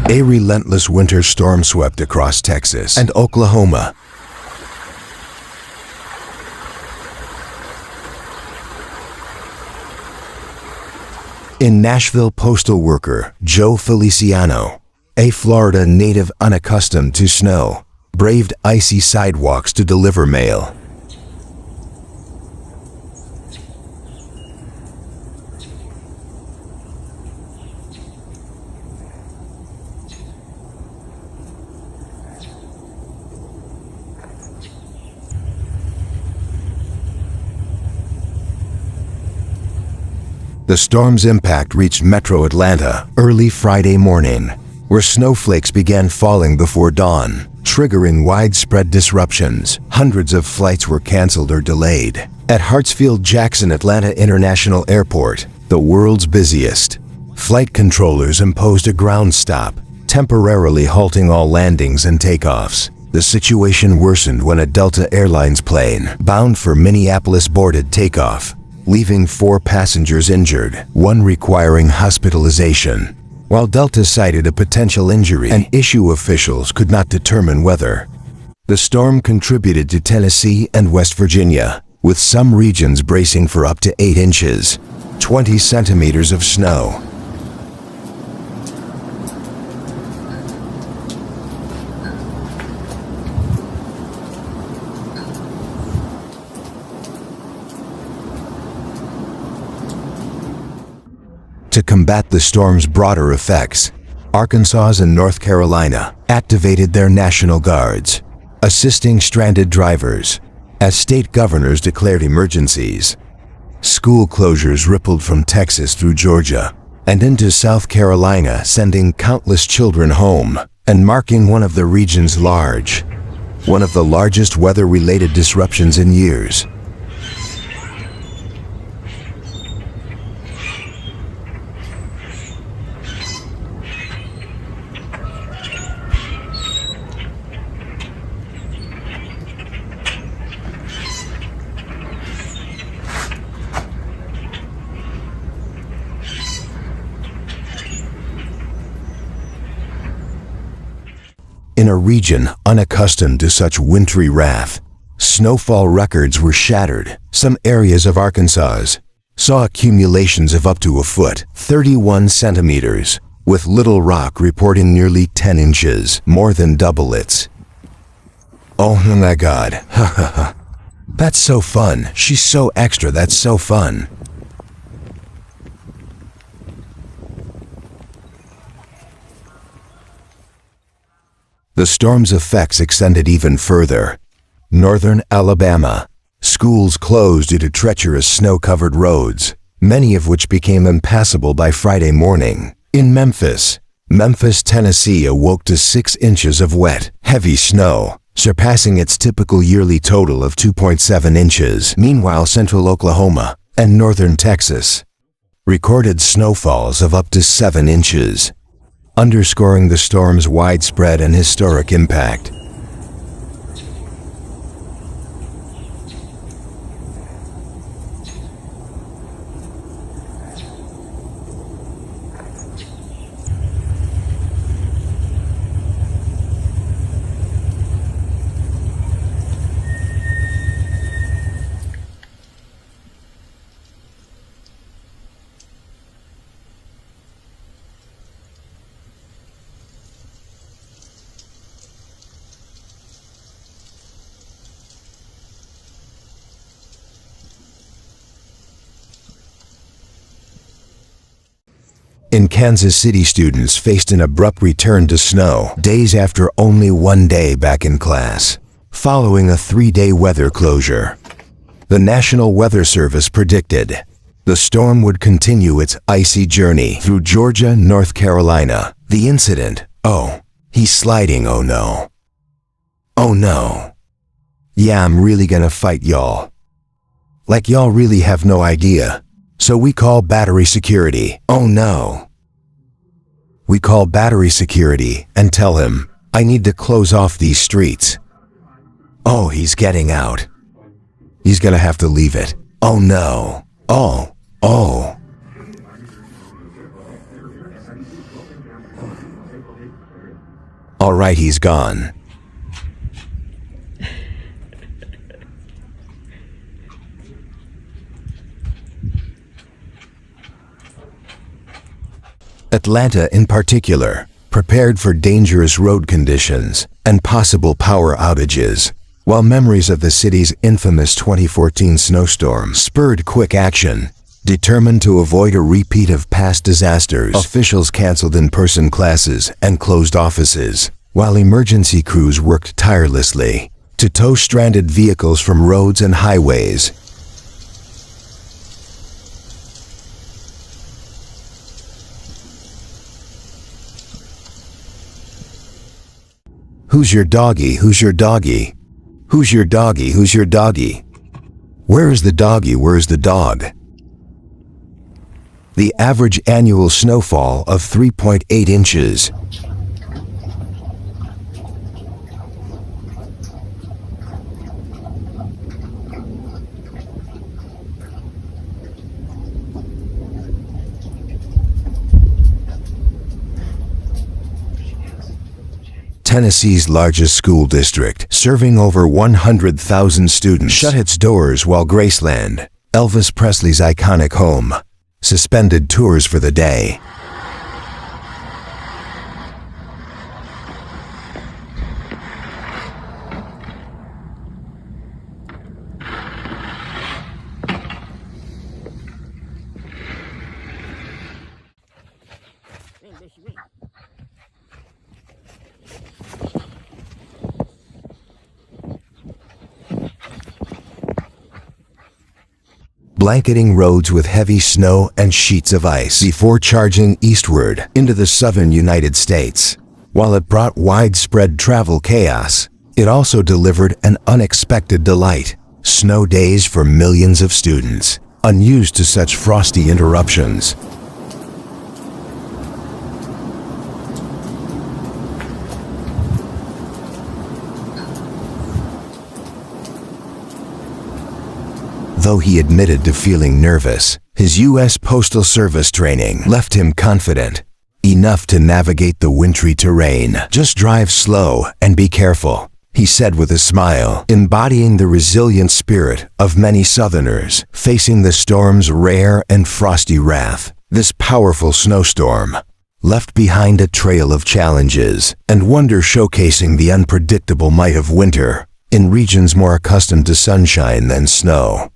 A relentless winter storm swept across Texas and Oklahoma. In Nashville, postal worker Joe Feliciano, a Florida native unaccustomed to snow, braved icy sidewalks to deliver mail. The storm's impact reached Metro Atlanta early Friday morning, where snowflakes began falling before dawn, triggering widespread disruptions. Hundreds of flights were canceled or delayed. At Hartsfield-Jackson Atlanta International Airport, the world's busiest, flight controllers imposed a ground stop, temporarily halting all landings and takeoffs. The situation worsened when a Delta Airlines plane, bound for Minneapolis, boarded takeoff, leaving 4 passengers injured, one requiring hospitalization. While Delta cited a potential injury, an issue officials could not determine whether. The storm contributed to Tennessee and West Virginia, with some regions bracing for up to 8 inches, 20 centimeters of snow. To combat the storm's broader effects, Arkansas and North Carolina activated their National Guards, assisting stranded drivers, as state governors declared emergencies. School closures rippled from Texas through Georgia and into South Carolina, sending countless children home and marking one of the region's largest weather-related disruptions in years. In a region unaccustomed to such wintry wrath, snowfall records were shattered. Some areas of Arkansas saw accumulations of up to a foot, 31 centimeters, with Little Rock reporting nearly 10 inches, more than double its. Oh my God, ha ha ha. That's so fun. She's so extra, that's so fun. The storm's effects extended even further. Northern Alabama, schools closed due to treacherous snow-covered roads, many of which became impassable by Friday morning. In Memphis, Tennessee awoke to 6 inches of wet, heavy snow, surpassing its typical yearly total of 2.7 inches. Meanwhile, central Oklahoma and northern Texas recorded snowfalls of up to 7 inches. Underscoring the storm's widespread and historic impact. In Kansas City, students faced an abrupt return to snow days after only 1 day back in class, following a 3-day weather closure. The National Weather Service predicted the storm would continue its icy journey through Georgia, North Carolina. The incident, oh, he's sliding, oh no. Oh no. Yeah, I'm really gonna fight y'all. Like y'all really have no idea. So we call battery security. Oh no. We call battery security and tell him, I need to close off these streets. Oh, he's getting out. He's gonna have to leave it. Oh no. Oh. All right, he's gone. Atlanta in particular, prepared for dangerous road conditions and possible power outages, while memories of the city's infamous 2014 snowstorm spurred quick action. Determined to avoid a repeat of past disasters, officials canceled in-person classes and closed offices, while emergency crews worked tirelessly to tow stranded vehicles from roads and highways. Who's your doggy? Who's your doggy? Who's your doggy? Who's your doggy? Where is the doggy? Where's the dog? The average annual snowfall of 3.8 inches. Tennessee's largest school district, serving over 100,000 students, shut its doors while Graceland, Elvis Presley's iconic home, suspended tours for the day. Blanketing roads with heavy snow and sheets of ice before charging eastward into the southern United States. While it brought widespread travel chaos, it also delivered an unexpected delight: snow days for millions of students, unused to such frosty interruptions. Though he admitted to feeling nervous, his U.S. Postal Service training left him confident, enough to navigate the wintry terrain. "Just drive slow and be careful," he said with a smile, embodying the resilient spirit of many Southerners facing the storm's rare and frosty wrath. This powerful snowstorm left behind a trail of challenges and wonder, showcasing the unpredictable might of winter in regions more accustomed to sunshine than snow.